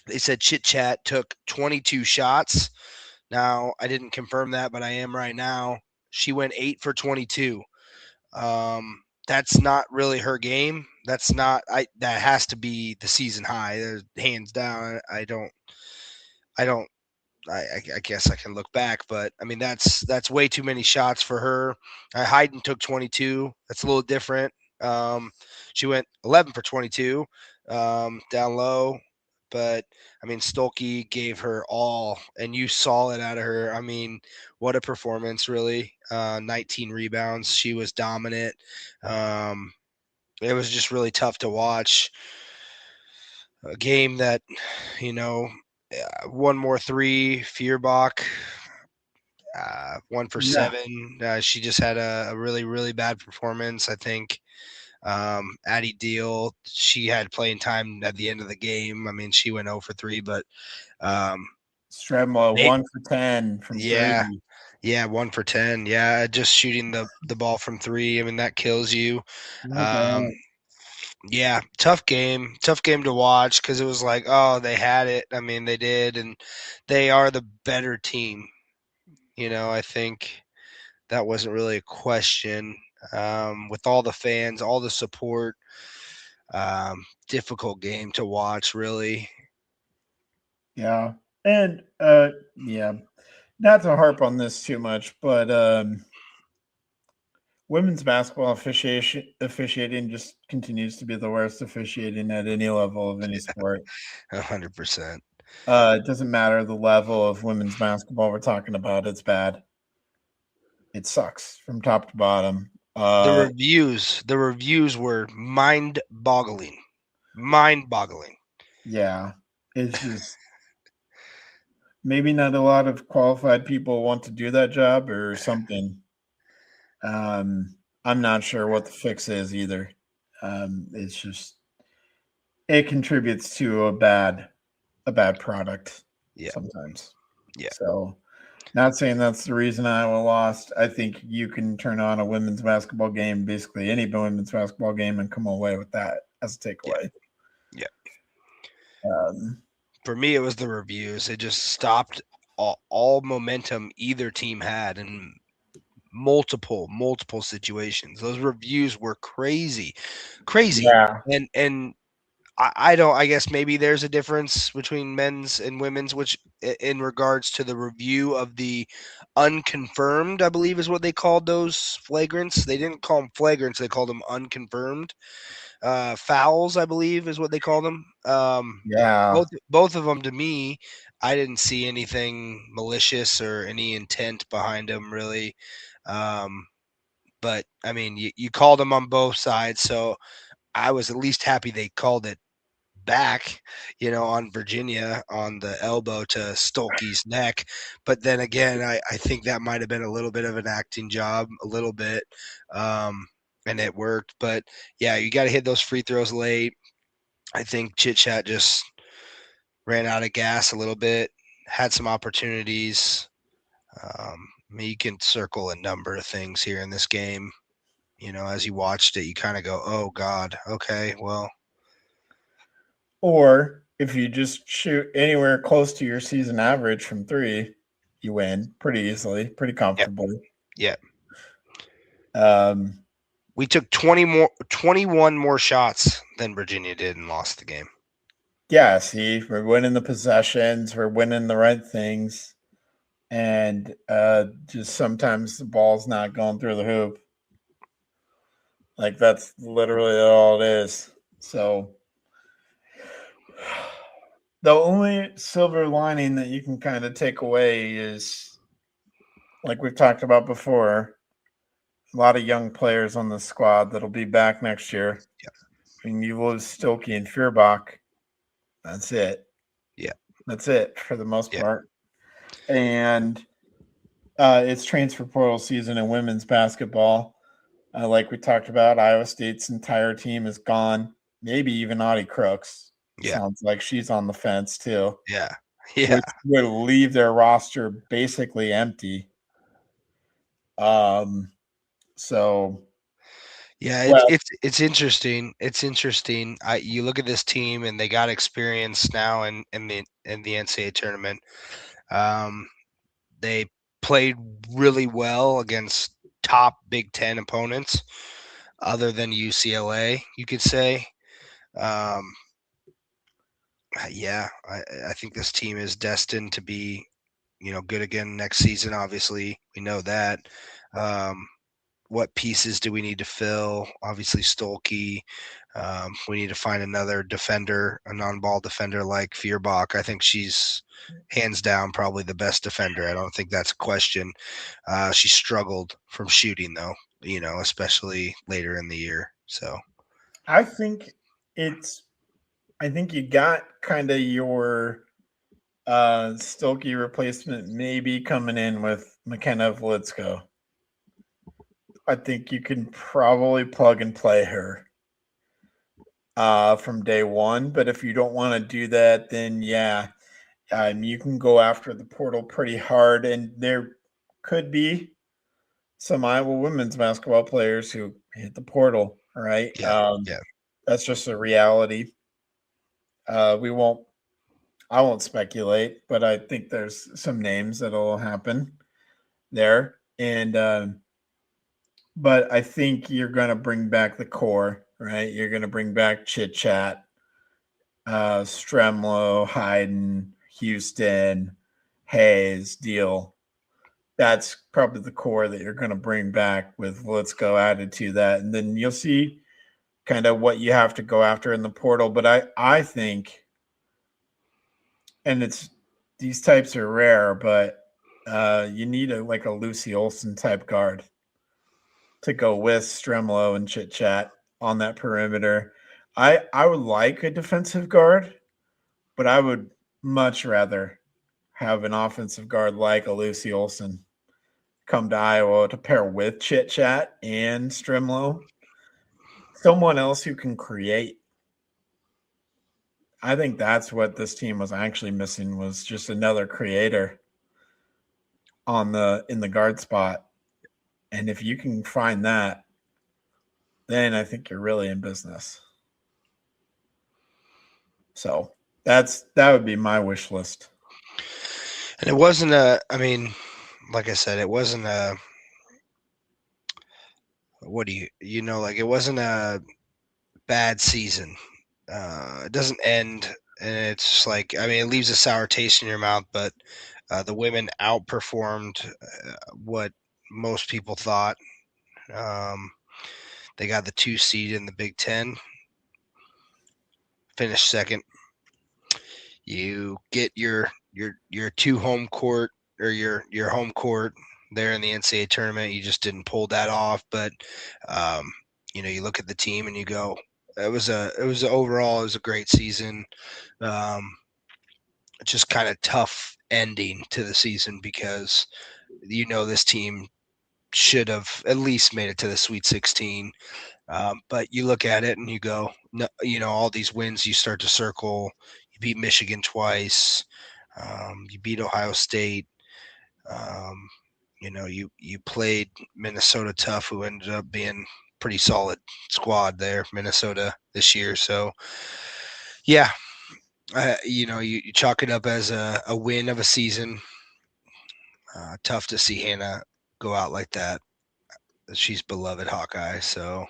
they said Chit Chat took 22 shots. Now, I didn't confirm that, but I am right now. She went 8 for 22. That's not really her game. That's not that has to be the season high. Hands down. I guess I can look back, but I mean that's way too many shots for her. Hayden took 22. That's a little different. She went 11 for 22 down low, but I mean Stolke gave her all, and you saw it out of her. I mean, what a performance, really. 19 rebounds. She was dominant. It was just really tough to watch. A game that, 1 more 3, Feuerbach, 1 for 7. She just had a really, really bad performance, I think. Addie Deal, she had playing time at the end of the game. I mean, she went 0 for 3, but Stremla 1 for 10 from 3. Yeah, 1 for 10. Yeah, just shooting the ball from 3. I mean, that kills you. Yeah, tough game to watch because it was like, oh, they had it. I mean, they did, and they are the better team. I think that wasn't really a question. With all the fans, all the support, difficult game to watch, really. Yeah, and not to harp on this too much, but women's basketball officiating just continues to be the worst officiating at any level of any sport. 100%. It doesn't matter the level of women's basketball we're talking about. It's bad. It sucks from top to bottom. The reviews were mind-boggling. Yeah, it's just maybe not a lot of qualified people want to do that job or something. I'm not sure what the fix is either. It's just it contributes to a bad product sometimes. Yeah. So not saying that's the reason Iowa lost. I think you can turn on a women's basketball game, basically any women's basketball game, and come away with that as a takeaway. Yeah. For me, it was the reviews. It just stopped all momentum either team had in multiple situations. Those reviews were crazy. Yeah. And I guess maybe there's a difference between men's and women's, which in regards to the review of the unconfirmed, I believe is what they called those flagrants. They didn't call them flagrants. They called them unconfirmed fouls, I believe is what they called them. Both of them, to me, I didn't see anything malicious or any intent behind them, really. But I mean, you called them on both sides, so I was at least happy they called it back, on Virginia, on the elbow to Stolke's neck. But then again, I think that might have been a little bit of an acting job, a little bit, and it worked. But yeah, you got to hit those free throws late. I think Chit Chat just ran out of gas a little bit, had some opportunities. I mean, you can circle a number of things here in this game. As you watched it, you kind of go, oh, God, okay, well. Or if you just shoot anywhere close to your season average from 3, you win pretty easily, pretty comfortably. Yeah. We took 21 more shots than Virginia did and lost the game. Yeah, see, we're winning the possessions, we're winning the right things, and just sometimes the ball's not going through the hoop. Like, that's literally all it is. So the only silver lining that you can kind of take away is, like we've talked about before, a lot of young players on the squad that'll be back next year. Yeah. I mean, you lose Stolke and Feuerbach. That's it. Yeah. That's it for the most part. And it's transfer portal season in women's basketball. Like we talked about, Iowa State's entire team is gone. Maybe even Audie Crooks. Yeah. Sounds like she's on the fence too. Yeah. Yeah. Which would leave their roster basically empty. So yeah, it's interesting. It's interesting. You look at this team and they got experience now in the NCAA tournament. They played really well against top Big Ten opponents. other than UCLA, you could say. Yeah, I think this team is destined to be, good again next season. Obviously, we know that. What pieces do we need to fill? Obviously, Stolke. We need to find another defender, a non-ball defender like Feuerbach. I think she's hands down probably the best defender. I don't think that's a question. She struggled from shooting though, especially later in the year. So I think you got kind of your Stolke replacement maybe coming in with McKenna Vlitsko. I think you can probably plug and play her from day one. But if you don't want to do that, then you can go after the portal pretty hard. And there could be some Iowa women's basketball players who hit the portal, right? Yeah. That's just a reality. I won't speculate, but I think there's some names that'll happen there. And but I think you're going to bring back the core, right? You're going to bring back Chit Chat, Stremlo, Hayden, Houston, Hayes, Deal. That's probably the core that you're going to bring back with Vlitsko added to that. And then you'll see kind of what you have to go after in the portal. But I think, and these types are rare, but you need a Lucy Olson type guard to go with Stremlo and Chit Chat on that perimeter. I would like a defensive guard, but I would much rather have an offensive guard like a Lucy Olson come to Iowa to pair with Chit Chat and Stremlo. Someone else who can create. I think that's what this team was actually missing, was just another creator in the guard spot. And if you can find that, then I think you're really in business. So that would be my wish list. And it wasn't like I said, it wasn't it wasn't a bad season. It doesn't end, and it's just it leaves a sour taste in your mouth, but the women outperformed what most people thought. They got the 2 seed in the Big Ten, finished second. You get your 2 home court, or your home court there in the NCAA tournament. You just didn't pull that off, but you look at the team and you go, overall it was a great season. Just kind of tough ending to the season, because this team should have at least made it to the Sweet 16. But you look at it and you go, no, all these wins you start to circle. You beat Michigan twice. You beat Ohio State. You played Minnesota tough, who ended up being pretty solid squad there, Minnesota, this year. So, yeah, you chalk it up as a win of a season. Tough to see Hannah go out like that. She's beloved Hawkeye, so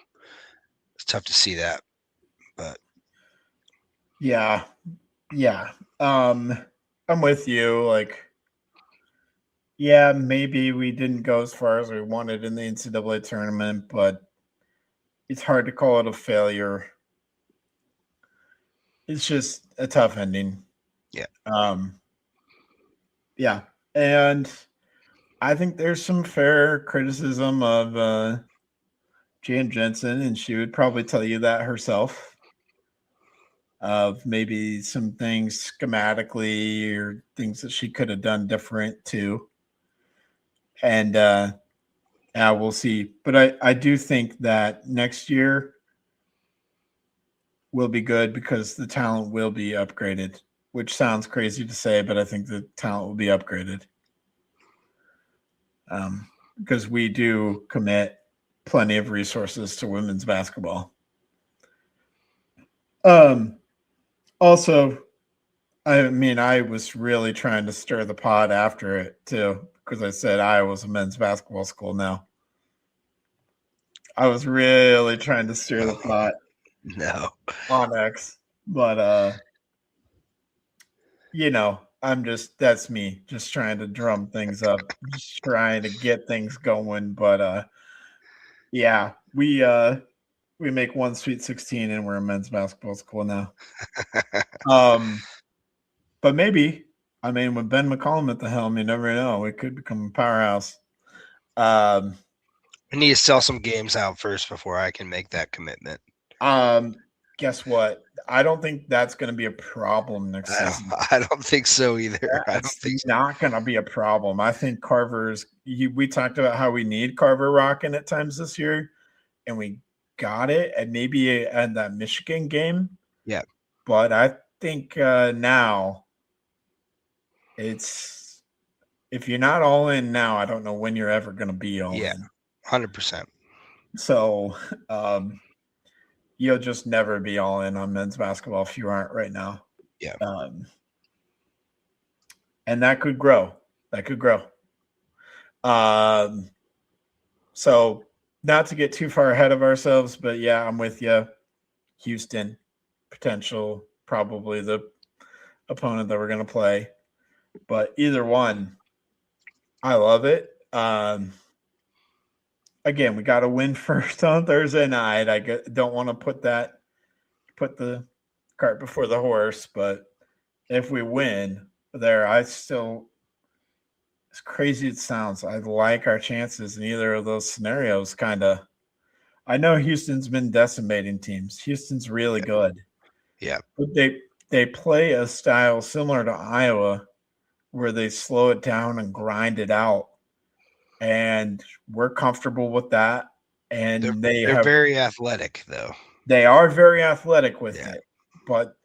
it's tough to see that. But yeah. I'm with you. Maybe we didn't go as far as we wanted in the NCAA tournament, but it's hard to call it a failure. It's just a tough ending. Yeah. Yeah. And I think there's some fair criticism of Jan Jensen, and she would probably tell you that herself, of maybe some things schematically or things that she could have done different too. And we'll see. But I do think that next year will be good, because the talent will be upgraded, which sounds crazy to say, but I think the talent will be upgraded. Because we do commit plenty of resources to women's basketball. Also, I was really trying to stir the pot after it too, because I said Iowa's a men's basketball school now. I was really trying to steer the pot No. on X, but that's me, just trying to drum things up, just trying to get things going. But yeah, we make one Sweet 16 and we're a men's basketball school now. But maybe, I mean, with Ben McCollum at the helm, you never know. It could become a powerhouse. I need to sell some games out first before I can make that commitment. Guess what? I don't think that's going to be a problem next season. I don't think so either. It's not going to be a problem. I think we talked about how we need Carver rocking at times this year, and we got it, and maybe at that Michigan game. Yeah. But I think now it's, if you're not all in now, I don't know when you're ever going to be all in. 100%. So you'll just never be all in on men's basketball if you aren't right now. Yeah. And that could grow. So not to get too far ahead of ourselves, but yeah, I'm with you. Houston, potential, probably the opponent that we're going to play. But either one, I love it. Again, we got to win first on Thursday night. I don't want to put the cart before the horse, but if we win there, as crazy it sounds, I like our chances in either of those scenarios. Kind of. I know Houston's been decimating teams. Houston's really good. Yeah. But they play a style similar to Iowa where they slow it down and grind it out. And we're comfortable with that. And they're very athletic, though. They are very athletic with it, but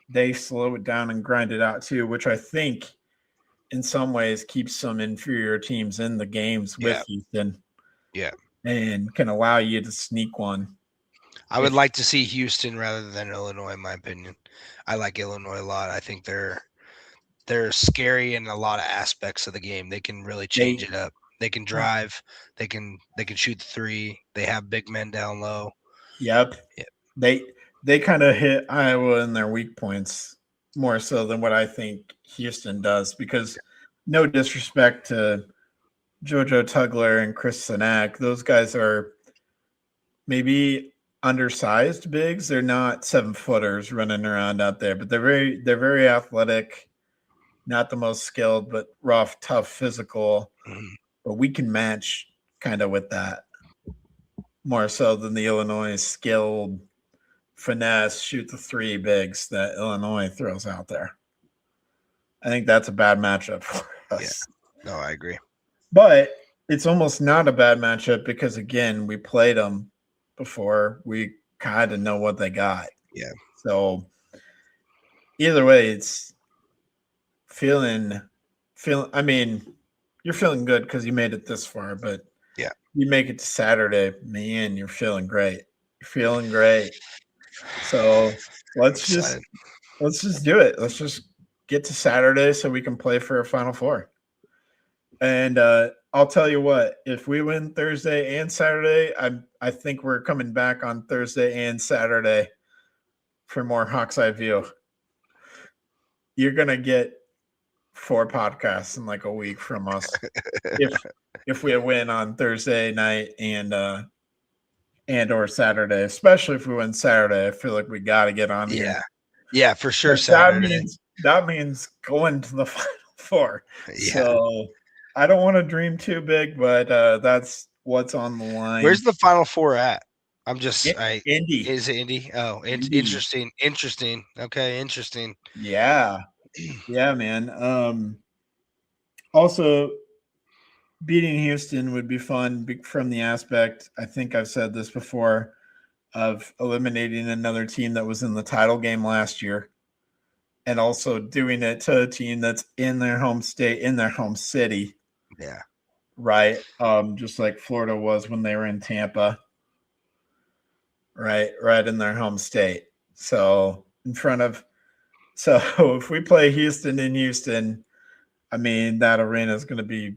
they slow it down and grind it out too, which I think in some ways keeps some inferior teams in the games with Houston. Yeah. And can allow you to sneak one. I would like to see Houston rather than Illinois, in my opinion. I like Illinois a lot. I think they're scary in a lot of aspects of the game. They can really change it up. They can drive. They can shoot the three. They have big men down low. Yep. They kind of hit Iowa in their weak points more so than what I think Houston does, because no disrespect to JoJo Tugler and Chris Sinak, those guys are maybe undersized bigs. They're not 7-footers running around out there, but they're very athletic, not the most skilled, but rough, tough, physical. Mm-hmm. But we can match kind of with that more so than the Illinois skilled finesse, shoot the three bigs that Illinois throws out there. I think that's a bad matchup for us. Yeah. No, I agree. But it's almost not a bad matchup because, again, we played them before. We kind of know what they got. Yeah. So either way, it's feeling. I mean, you're feeling good because you made it this far, but yeah, you make it to Saturday, man, you're feeling great. You're feeling great. So let's just do it. Let's just get to Saturday so we can play for a Final Four. And I'll tell you what, if we win Thursday and Saturday, I think we're coming back on Thursday and Saturday for more Hawks Eye View. You're gonna get 4 podcasts in like a week from us if we win on Thursday night and or Saturday, especially if we win Saturday. I feel like we got to get on here. Yeah, for sure. Saturday. That means going to the Final Four. Yeah. So I don't want to dream too big, but that's what's on the line. Where's the Final Four at? Indy. Is it Indy? Oh, Indy. Interesting. Okay, interesting. Yeah, man. Also, beating Houston would be fun from the aspect, I think I've said this before, of eliminating another team that was in the title game last year, and also doing it to a team that's in their home state, in their home city. Yeah. Right. Just like Florida was when they were in Tampa. Right in their home state. So if we play Houston in Houston, I mean, that arena is going to be,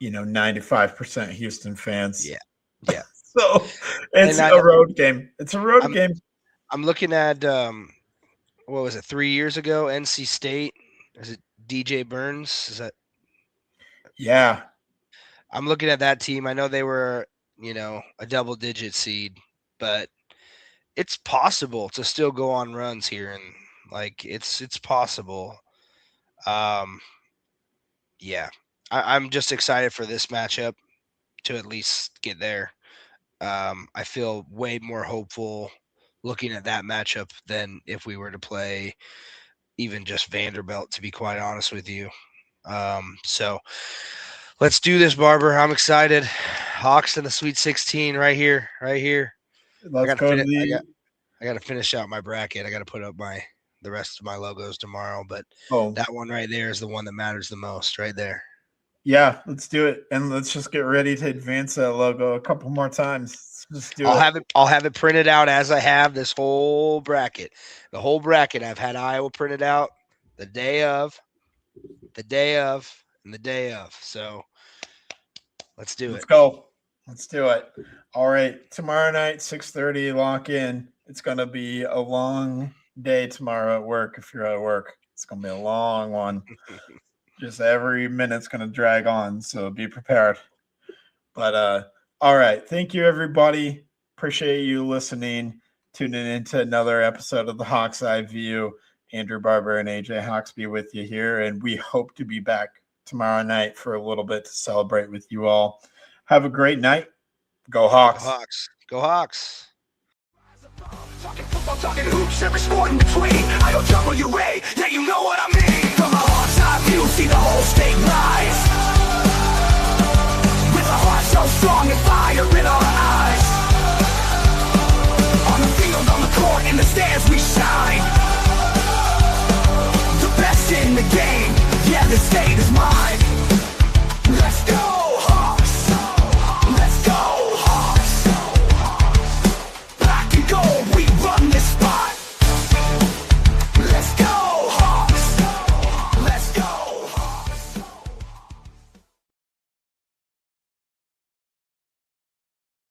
95% Houston fans. Yeah. So it's a road game. It's a road game. I'm looking at what was it, 3 years ago? NC State. Is it DJ Burns? Is that? Yeah. I'm looking at that team. I know they were, a double-digit seed, but it's possible to still go on runs here, and it's possible. Yeah, I'm just excited for this matchup to at least get there. I feel way more hopeful looking at that matchup than if we were to play even just Vanderbilt, to be quite honest with you. So let's do this, Barber. I'm excited. Hawks in the Sweet 16 right here. Let's go. I got to finish out my bracket. I got to put up the rest of my logos tomorrow, but that one right there is the one that matters the most right there. Yeah, let's do it. And let's just get ready to advance that logo a couple more times. Let's just do I'll have it printed out as I have this whole bracket. The whole bracket, I've had Iowa printed out the day of, and the day of. So let's do it. Let's go. Let's do it. All right. Tomorrow night, 6:30, lock in. It's going to be a long day tomorrow at work. If you're at work, it's going to be a long one. Just every minute's going to drag on. So be prepared. But, all right. Thank you, everybody. Appreciate you listening, tuning into another episode of the Hawks Eye View. Andrew Barber and AJ Hawksby with you here. And we hope to be back tomorrow night for a little bit to celebrate with you all. Have a great night. Go Hawks. Go Hawks. Go Hawks. Talking football, talking hoops, every sport in between. I don't WA, yeah, you know what I mean. From a Hawks Eye View, see the whole state rise.